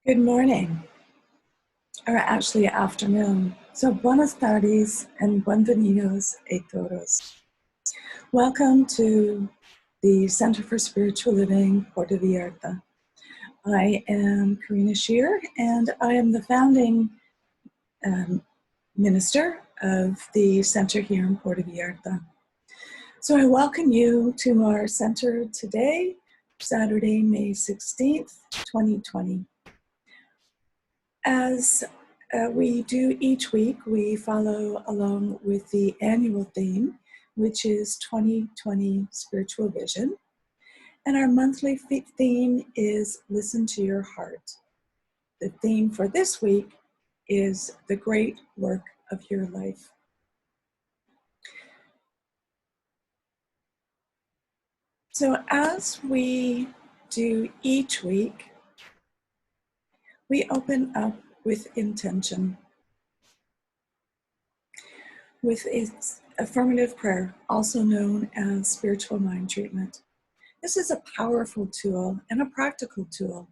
Good morning, or actually afternoon. So buenas tardes and bienvenidos a todos. Welcome to the Center for Spiritual Living Puerto Vallarta. I am Karina Shear, and I am the founding minister of the center here in Puerto Vallarta. So I welcome you to our center today, Saturday, May 16th, 2020. As we do each week, we follow along with the annual theme, which is 2020 Spiritual Vision. And our monthly theme is Listen to Your Heart. The theme for this week is the great work of your life. So as we do each week, we open up with intention, with its affirmative prayer, also known as spiritual mind treatment. This is a powerful tool and a practical tool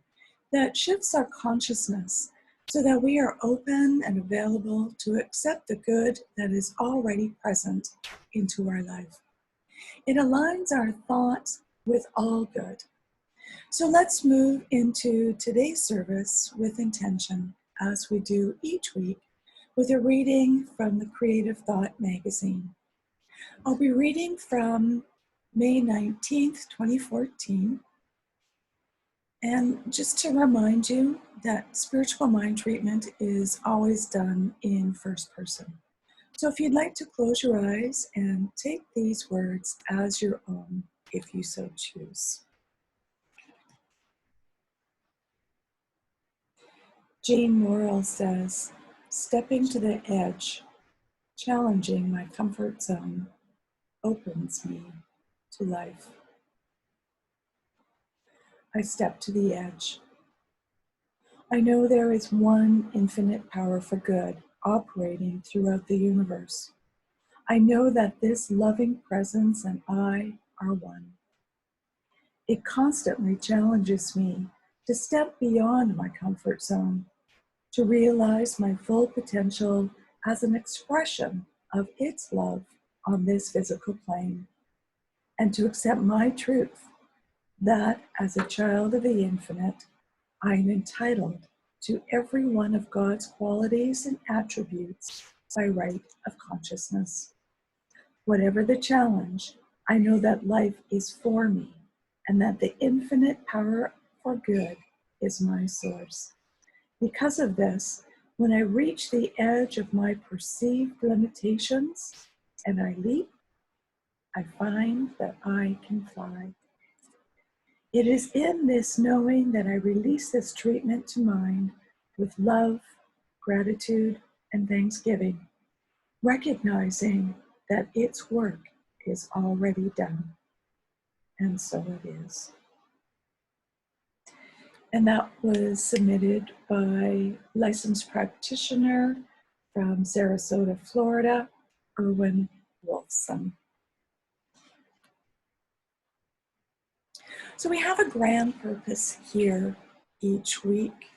that shifts our consciousness so that we are open and available to accept the good that is already present into our life. It aligns our thoughts with all good. So let's move into today's service with intention, as we do each week, with a reading from the Creative Thought magazine. I'll be reading from May 19th, 2014. And just to remind you that spiritual mind treatment is always done in first person. So if you'd like to close your eyes and take these words as your own, if you so choose. Jean Morrell says, stepping to the edge, challenging my comfort zone, opens me to life. I step to the edge. I know there is one infinite power for good operating throughout the universe. I know that this loving presence and I are one. It constantly challenges me to step beyond my comfort zone, to realize my full potential as an expression of its love on this physical plane, and to accept my truth that as a child of the infinite, I am entitled to every one of God's qualities and attributes by right of consciousness. Whatever the challenge, I know that life is for me and that the infinite power for good is my source. Because of this, when I reach the edge of my perceived limitations and I leap, I find that I can fly. It is in this knowing that I release this treatment to mind with love, gratitude, and thanksgiving, recognizing that its work is already done. And so it is. And that was submitted by licensed practitioner from Sarasota, Florida, Erwin Wolfson. So we have a grand purpose here each week.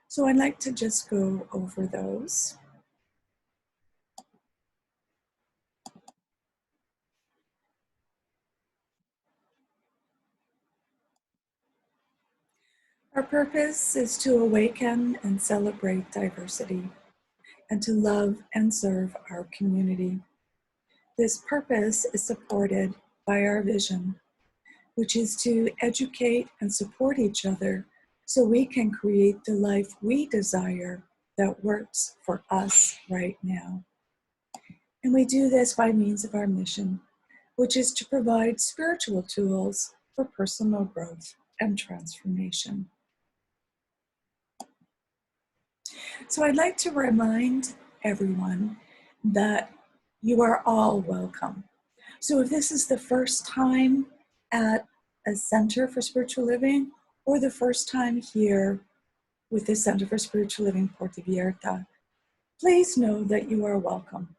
So I'd like to just go over those. Our purpose is to awaken and celebrate diversity and to love and serve our community. This purpose is supported by our vision, which is to educate and support each other so we can create the life we desire that works for us right now. And we do this by means of our mission, which is to provide spiritual tools for personal growth and transformation. So I'd like to remind everyone that you are all welcome. So if this is the first time at a Center for Spiritual Living or the first time here with the Center for Spiritual Living Puerto Vallarta, please know that you are welcome.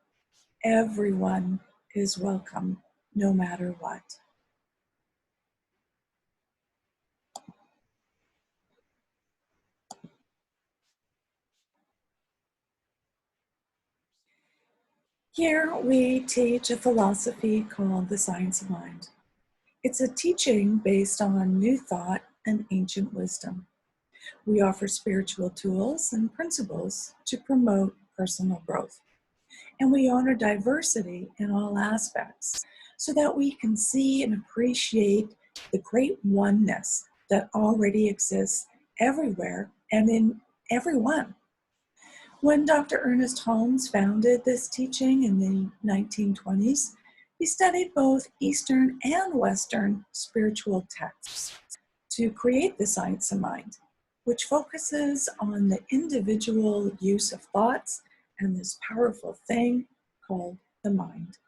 Everyone is welcome, no matter what. Here we teach a philosophy called the science of mind. It's a teaching based on new thought and ancient wisdom. We offer spiritual tools and principles to promote personal growth. And we honor diversity in all aspects so that we can see and appreciate the great oneness that already exists everywhere and in everyone. When Dr. Ernest Holmes founded this teaching in the 1920s, he studied both Eastern and Western spiritual texts to create the science of mind, which focuses on the individual use of thoughts and this powerful thing called the mind.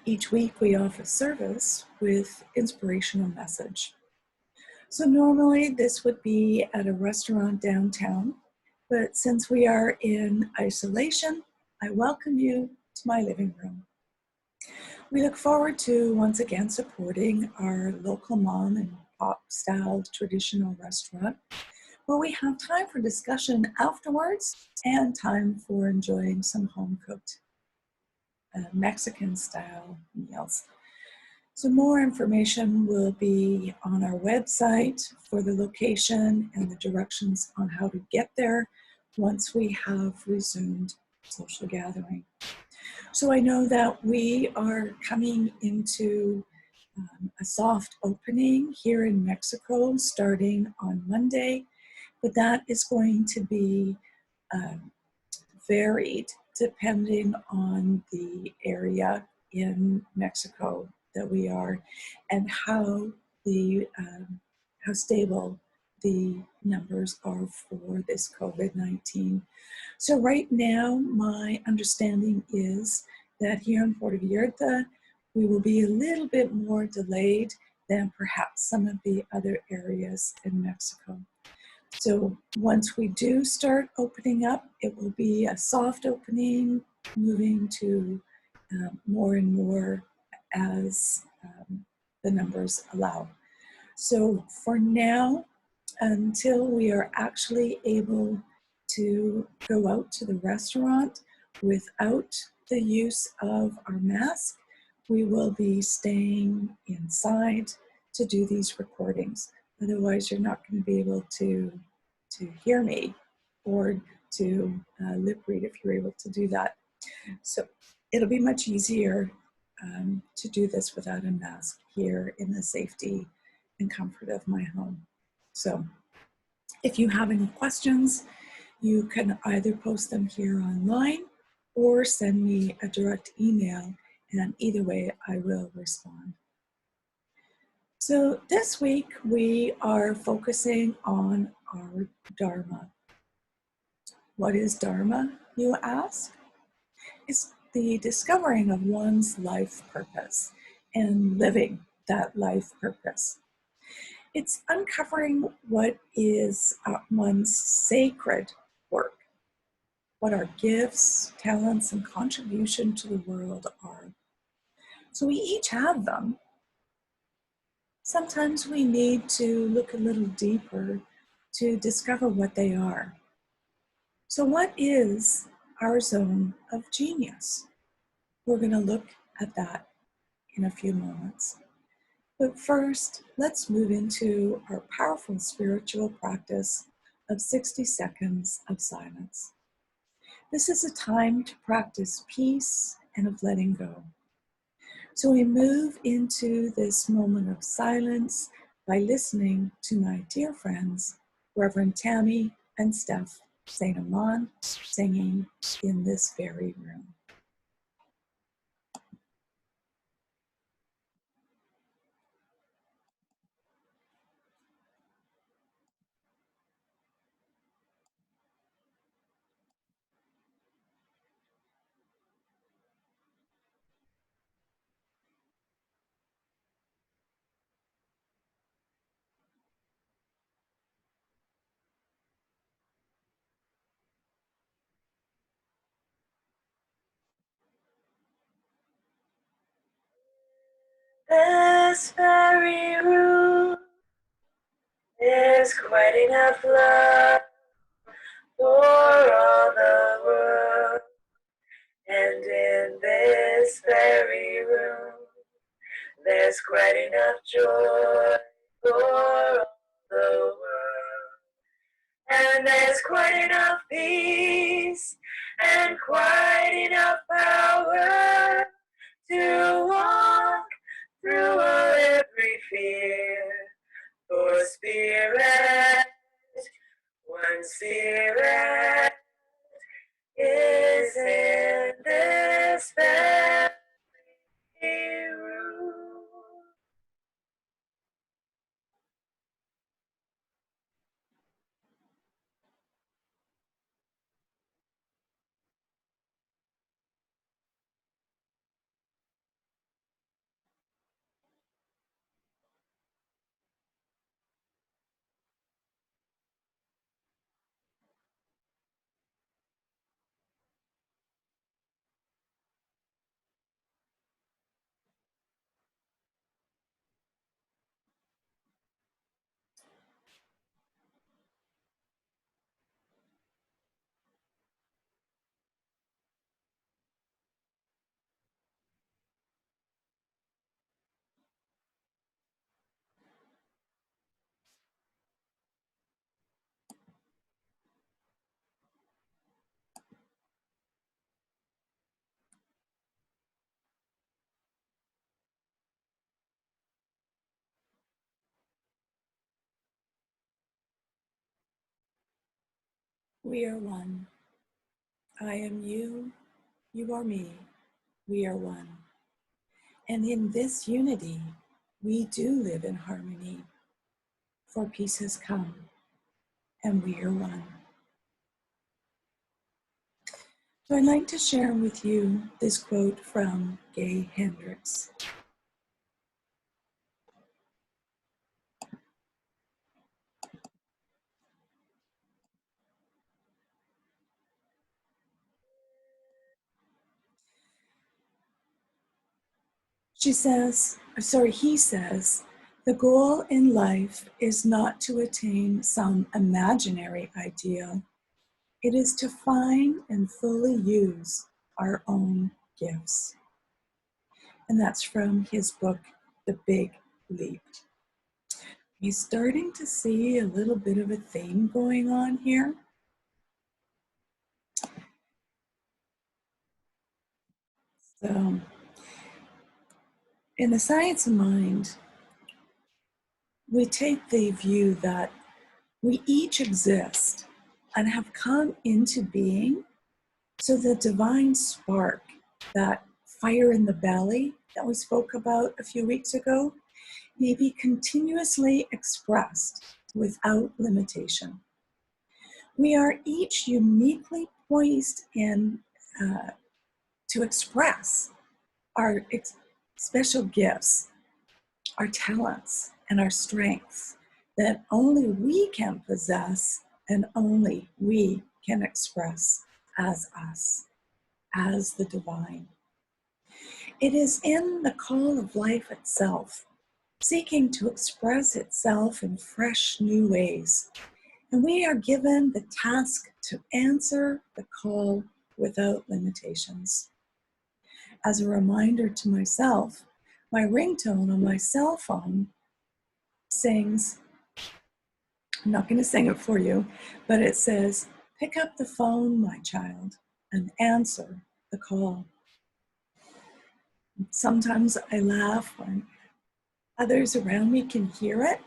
Each week we offer service with inspirational message. So normally this would be at a restaurant downtown, but since we are in isolation, I welcome you to my living room. We look forward to once again supporting our local mom and pop style traditional restaurant where we have time for discussion afterwards and time for enjoying some home cooked Mexican style meals. So more information will be on our website for the location and the directions on how to get there once we have resumed social gathering. So I know that we are coming into a soft opening here in Mexico starting on Monday, but that is going to be varied depending on the area in Mexico that we are and how stable the numbers are for this COVID-19. So right now, my understanding is that here in Puerto Vallarta, we will be a little bit more delayed than perhaps some of the other areas in Mexico. So once we do start opening up, it will be a soft opening, moving to more and more as the numbers allow. So for now, until we are actually able to go out to the restaurant without the use of our mask, we will be staying inside to do these recordings. Otherwise, you're not going to be able to hear me or to lip read if you're able to do that. So it'll be much easier to do this without a mask here in the safety and comfort of my home. So if you have any questions, you can either post them here online or send me a direct email, and either way I will respond. So this week we are focusing on our Dharma. What is Dharma, you ask? It's the discovering of one's life purpose and living that life purpose. It's uncovering what is one's sacred work, what our gifts, talents, and contribution to the world are. So we each have them. Sometimes we need to look a little deeper to discover what they are. So what is our zone of genius? We're going to look at that in a few moments. But first, let's move into our powerful spiritual practice of 60 seconds of silence. This is a time to practice peace and of letting go. So we move into this moment of silence by listening to my dear friends, Reverend Tammy and Steph St. Amand, singing in this very room. This very room is quite enough love for all the world, and this very room, there's quite enough joy for all the world. And there's quite enough peace and quite enough power to walk through every fear. For Spirit, one Spirit is in this very room. We are one. I am you, you are me, we are one. And in this unity, we do live in harmony, for peace has come, and we are one. So I'd like to share with you this quote from Gay Hendricks. He says, the goal in life is not to attain some imaginary ideal. It is to find and fully use our own gifts. And that's from his book, The Big Leap. He's starting to see a little bit of a theme going on here. So, in the science of mind, we take the view that we each exist and have come into being so the divine spark, that fire in the belly that we spoke about a few weeks ago, may be continuously expressed without limitation. We are each uniquely poised to express our special gifts, our talents, and our strengths that only we can possess and only we can express as us, as the divine. It is in the call of life itself, seeking to express itself in fresh new ways. And we are given the task to answer the call without limitations. As a reminder to myself, my ringtone on my cell phone sings, I'm not going to sing it for you, but it says, "Pick up the phone, my child, and answer the call." Sometimes I laugh when others around me can hear it,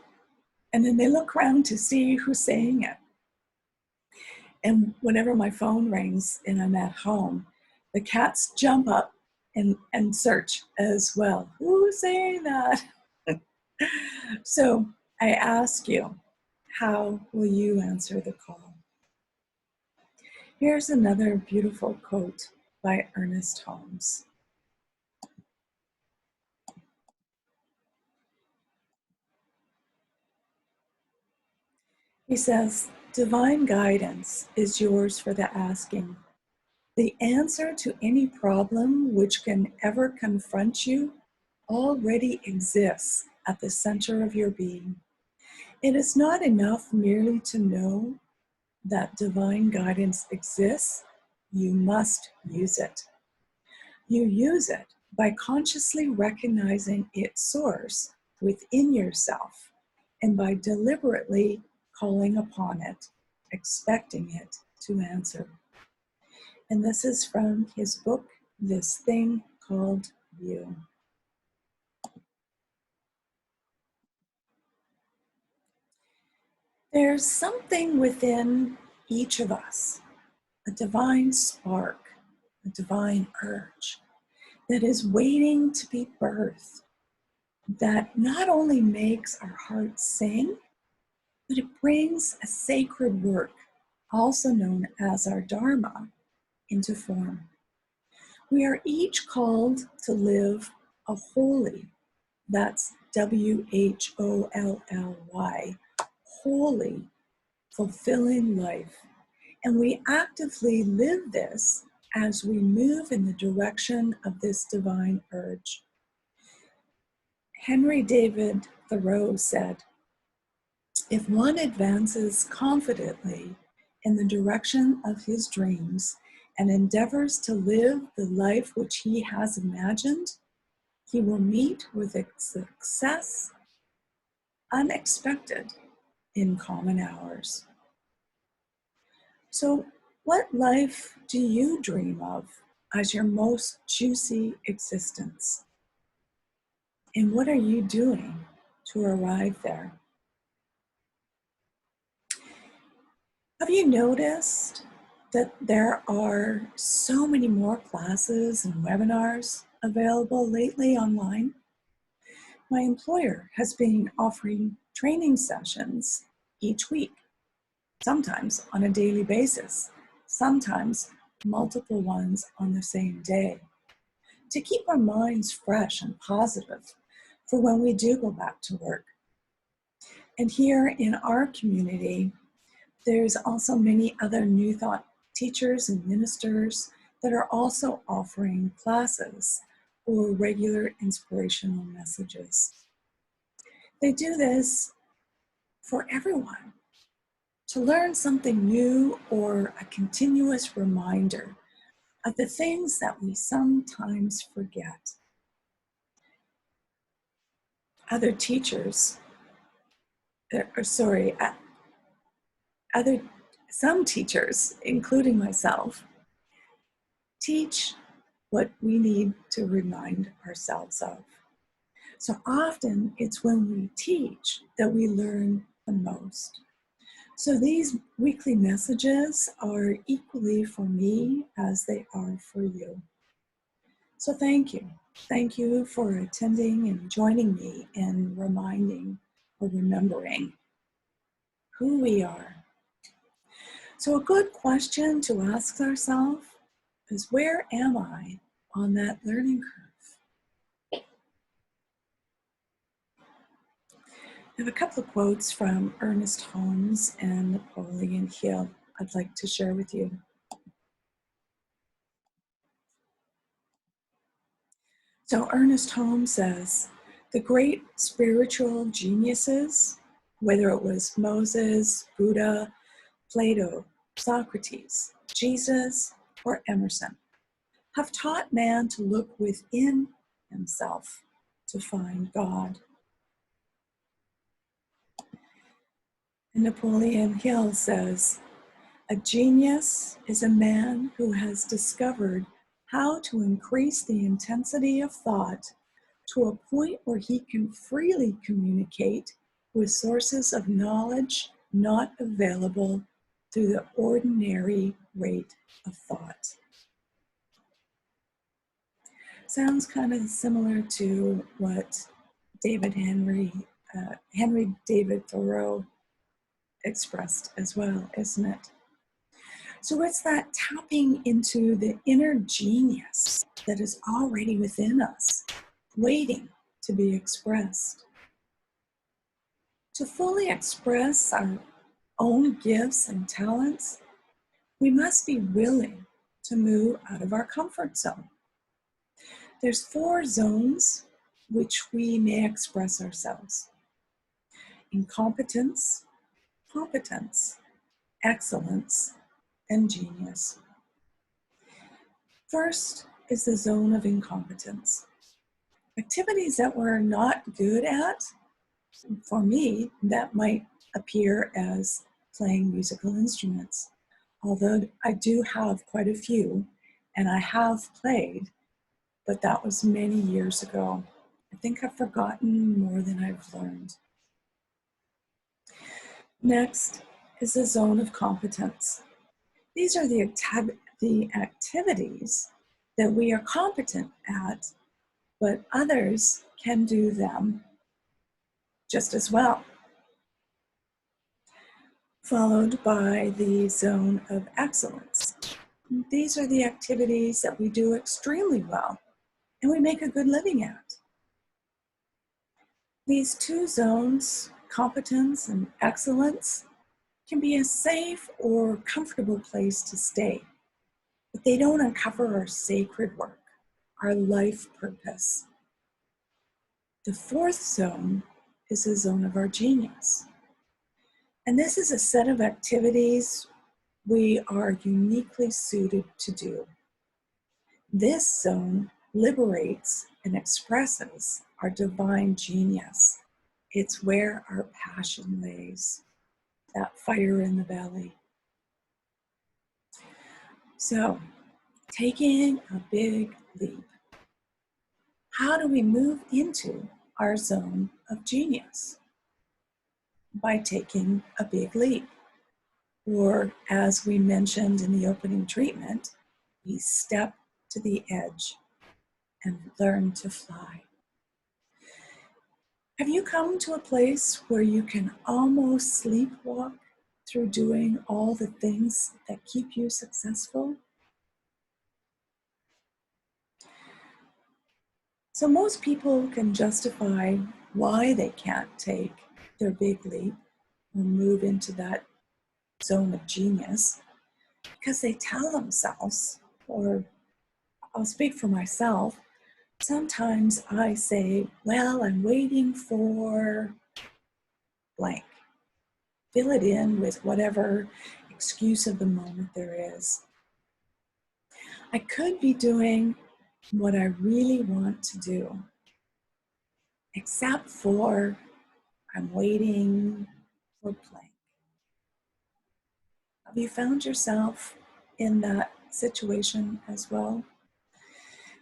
and then they look around to see who's saying it. And whenever my phone rings and I'm at home, the cats jump up and search as well. Who's saying that? So I ask you, how will you answer the call? Here's another beautiful quote by Ernest Holmes. He says, "Divine guidance is yours for the asking. The answer to any problem which can ever confront you already exists at the center of your being. It is not enough merely to know that divine guidance exists. You must use it. You use it by consciously recognizing its source within yourself and by deliberately calling upon it, expecting it to answer. And this is from his book, This Thing Called You. There's something within each of us, a divine spark, a divine urge that is waiting to be birthed, that not only makes our hearts sing, but it brings a sacred work, also known as our Dharma, into form. We are each called to live a holy, that's WHOLLY, holy, fulfilling life. And we actively live this as we move in the direction of this divine urge. Henry David Thoreau said, "If one advances confidently in the direction of his dreams and endeavors to live the life which he has imagined, he will meet with a success unexpected in common hours." So, what life do you dream of as your most juicy existence? And what are you doing to arrive there? Have you noticed that there are so many more classes and webinars available lately online? My employer has been offering training sessions each week, sometimes on a daily basis, sometimes multiple ones on the same day, to keep our minds fresh and positive for when we do go back to work. And here in our community, there's also many other New Thought teachers and ministers that are also offering classes or regular inspirational messages. They do this for everyone to learn something new or a continuous reminder of the things that we sometimes forget. Other teachers, some teachers, including myself, teach what we need to remind ourselves of. So often it's when we teach that we learn the most. So these weekly messages are equally for me as they are for you. So thank you. Thank you for attending and joining me in reminding or remembering who we are. So a good question to ask ourselves is, where am I on that learning curve? I have a couple of quotes from Ernest Holmes and Napoleon Hill I'd like to share with you. So Ernest Holmes says, the great spiritual geniuses, whether it was Moses, Buddha, Plato, Socrates, Jesus, or Emerson, have taught man to look within himself to find God. And Napoleon Hill says, a genius is a man who has discovered how to increase the intensity of thought to a point where he can freely communicate with sources of knowledge not available through the ordinary rate of thought. Sounds kind of similar to what Henry David Thoreau expressed as well, isn't it? So it's that tapping into the inner genius that is already within us, waiting to be expressed. To fully express our own gifts and talents, we must be willing to move out of our comfort zone. There's 4 zones which we may express ourselves: incompetence, competence, excellence, and genius. First, is the zone of incompetence. Activities that we're not good at, for me, that might appear as playing musical instruments. Although I do have quite a few, and I have played, but that was many years ago. I think I've forgotten more than I've learned. Next is the zone of competence. These are the activities that we are competent at, but others can do them just as well. Followed by the zone of excellence. These are the activities that we do extremely well and we make a good living at. These two zones, competence and excellence, can be a safe or comfortable place to stay, but they don't uncover our sacred work, our life purpose. The fourth zone is the zone of our genius. And this is a set of activities we are uniquely suited to do. This zone liberates and expresses our divine genius. It's where our passion lays, that fire in the belly. So, taking a big leap. How do we move into our zone of genius? By taking a big leap. Or, as we mentioned in the opening treatment, we step to the edge and learn to fly. Have you come to a place where you can almost sleepwalk through doing all the things that keep you successful? So most people can justify why they can't take their big leap or move into that zone of genius because they tell themselves, or I'll speak for myself, sometimes I say, well, I'm waiting for blank. Fill it in with whatever excuse of the moment there is. I could be doing what I really want to do, except for I'm waiting for blank. Have you found yourself in that situation as well?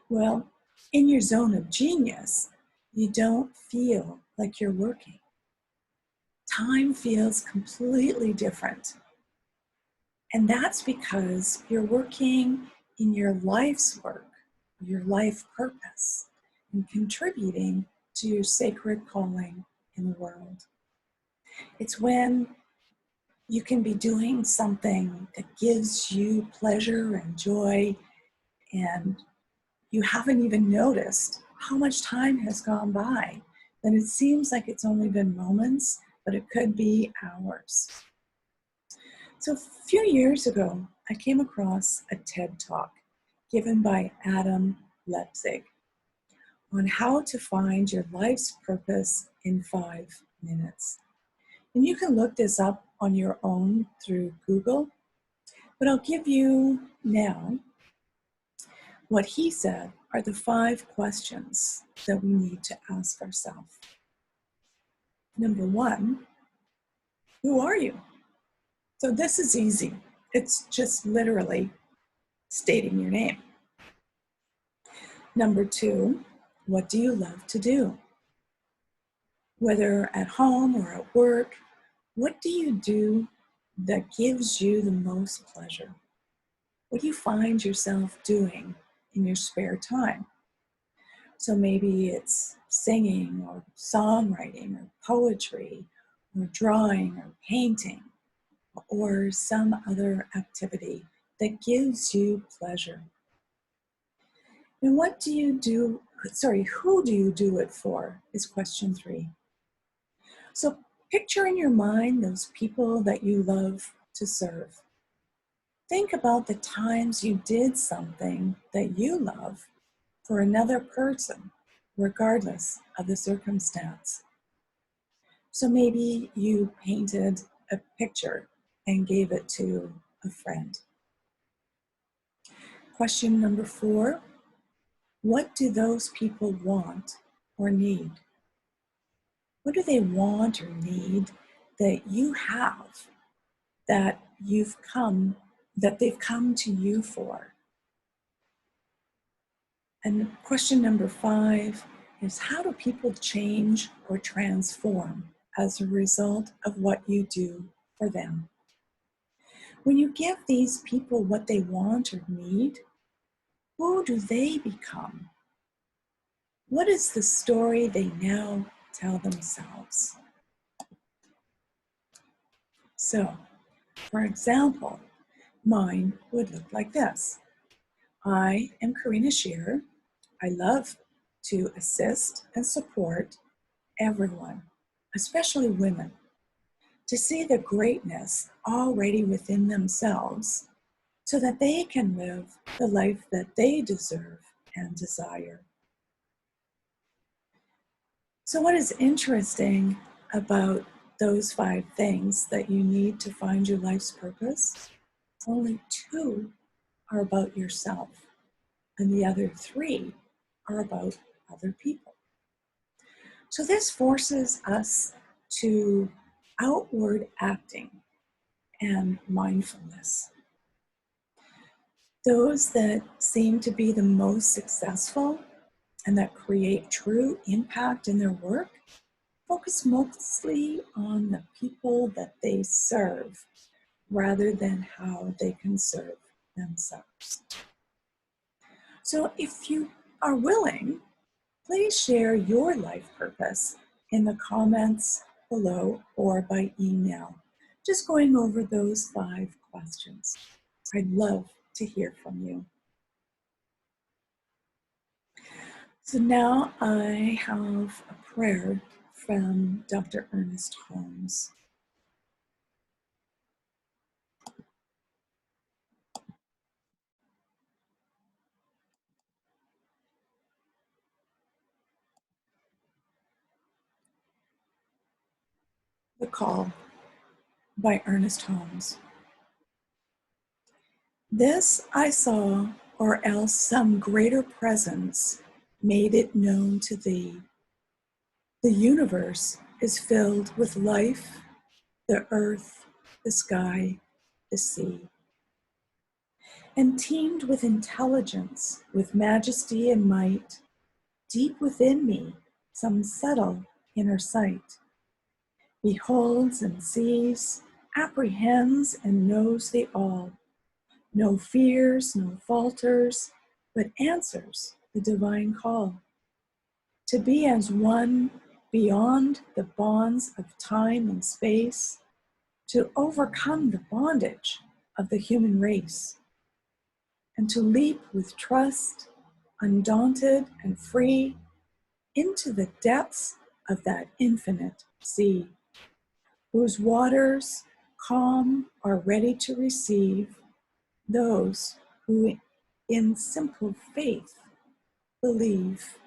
Well, in your zone of genius, you don't feel like you're working. Time feels completely different. And that's because you're working in your life's work, your life purpose, and contributing to your sacred calling in the world. It's when you can be doing something that gives you pleasure and joy, and you haven't even noticed how much time has gone by. And it seems like it's only been moments, but it could be hours. So a few years ago, I came across a TED Talk given by Adam Leipzig on how to find your life's purpose in 5 minutes. And you can look this up on your own through Google, but I'll give you now what he said are the 5 questions that we need to ask ourselves. Number 1, who are you? So this is easy. It's just literally stating your name. Number 2, what do you love to do? Whether at home or at work, what do you do that gives you the most pleasure? What do you find yourself doing in your spare time? So maybe it's singing or songwriting or poetry or drawing or painting or some other activity that gives you pleasure. And what do you do, who do you do it for is question 3. So picture in your mind those people that you love to serve. Think about the times you did something that you love for another person, regardless of the circumstance. So maybe you painted a picture and gave it to a friend. Question number 4, What do those people want or need? What do they want or need that you have, that they've come to you for? And question number 5 is, how do people change or transform as a result of what you do for them? When you give these people what they want or need, who do they become? What is the story they now tell themselves? So, for example, mine would look like this. I am Karina Shearer. I love to assist and support everyone, especially women, to see the greatness already within themselves so that they can live the life that they deserve and desire. So, what is interesting about those 5 things that you need to find your life's purpose? Only 2 are about yourself, and the other 3 are about other people. So, this forces us to outward acting and mindfulness. Those that seem to be the most successful and that create true impact in their work focus mostly on the people that they serve rather than how they can serve themselves. So if you are willing, please share your life purpose in the comments below or by email, just going over those 5 questions. I'd love to hear from you. So now I have a prayer from Dr. Ernest Holmes. The Call by Ernest Holmes. This I saw, or else some greater presence made it known to thee. The universe is filled with life, the earth, the sky, the sea, and teemed with intelligence, with majesty and might. Deep within me, some subtle inner sight beholds and sees, apprehends and knows the all. No fears, no falters, but answers the divine call. To be as one beyond the bonds of time and space, to overcome the bondage of the human race, and to leap with trust, undaunted and free, into the depths of that infinite sea, whose waters calm are ready to receive those who in simple faith believe.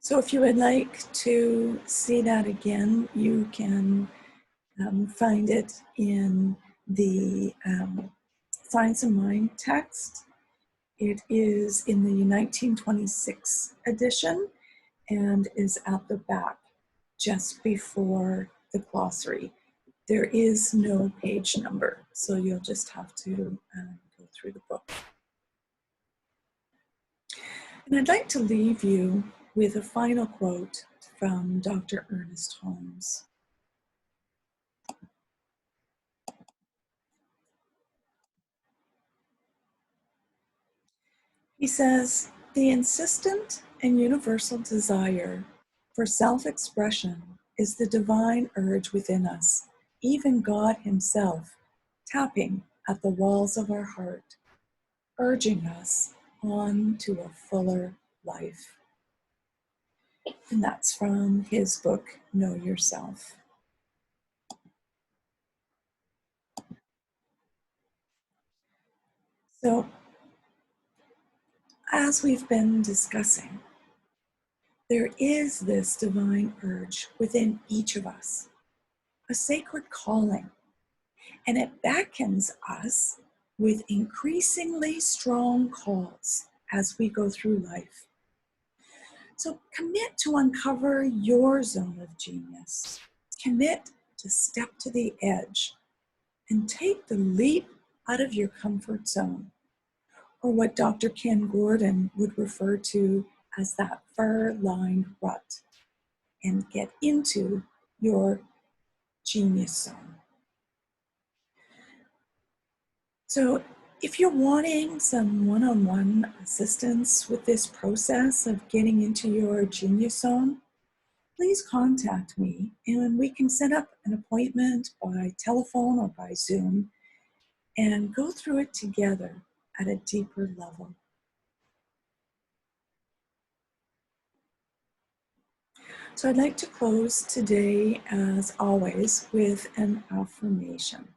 So if you would like to see that again, you can find it in the Science of Mind text. It is in the 1926 edition and is at the back just before the glossary. There is no page number, so you'll just have to go through the book. And I'd like to leave you with a final quote from Dr. Ernest Holmes. He says, "The insistent and universal desire for self-expression is the divine urge within us, even God himself, tapping at the walls of our heart, urging us on to a fuller life." And that's from his book, Know Yourself. So, as we've been discussing, There is this divine urge within each of us, a sacred calling, and it beckons us with increasingly strong calls as we go through life. So commit to uncover your zone of genius. Commit to step to the edge and take the leap out of your comfort zone, or what Dr. Ken Gordon would refer to as that fur-lined rut, and get into your genius zone. So if you're wanting some one-on-one assistance with this process of getting into your genius zone, please contact me and we can set up an appointment by telephone or by Zoom and go through it together at a deeper level. So I'd like to close today, as always, with an affirmation.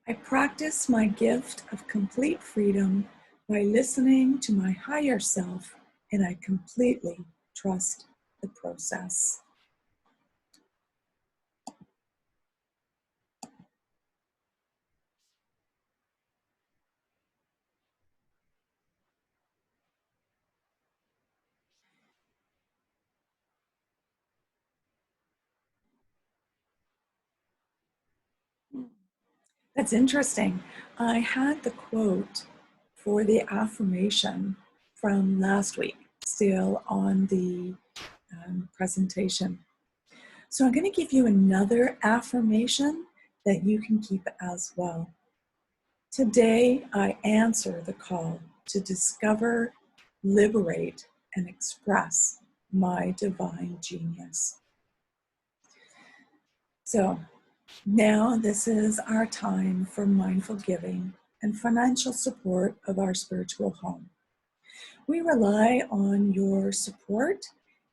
I practice my gift of complete freedom by listening to my higher self, and I completely trust the process. That's interesting. I had the quote for the affirmation from last week still on the presentation. So I'm going to give you another affirmation that you can keep as well. Today, I answer the call to discover, liberate, and express my divine genius. So now this is our time for mindful giving and financial support of our spiritual home. We rely on your support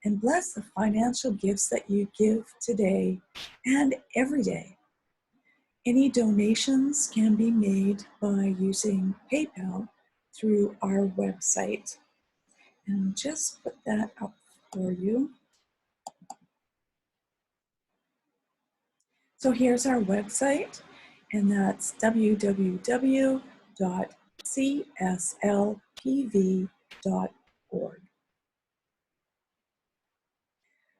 and bless the financial gifts that you give today and every day. Any donations can be made by using PayPal through our website. And I'll just put that up for you. So here's our website, and that's www.cslpv.org.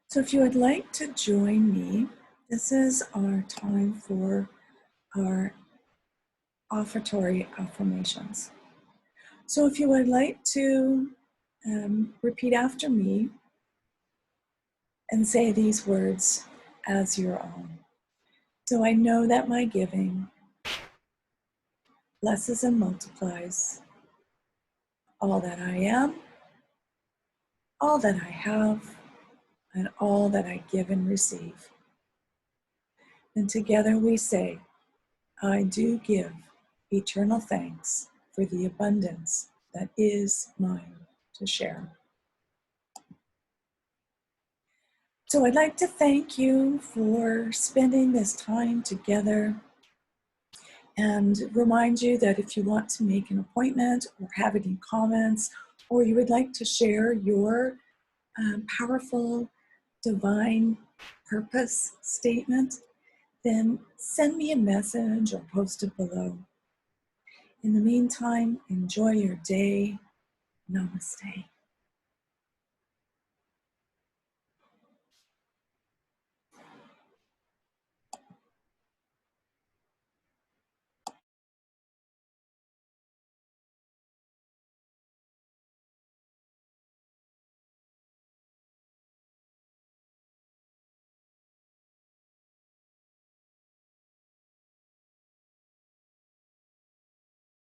So if you would like to join me, this is our time for our offertory affirmations. So if you would like to repeat after me and say these words as your own. So I know that my giving blesses and multiplies all that I am, all that I have, and all that I give and receive. And together we say, I do give eternal thanks for the abundance that is mine to share. So I'd like to thank you for spending this time together and remind you that if you want to make an appointment or have any comments, or you would like to share your powerful divine purpose statement, then send me a message or post it below. In the meantime, enjoy your day. Namaste.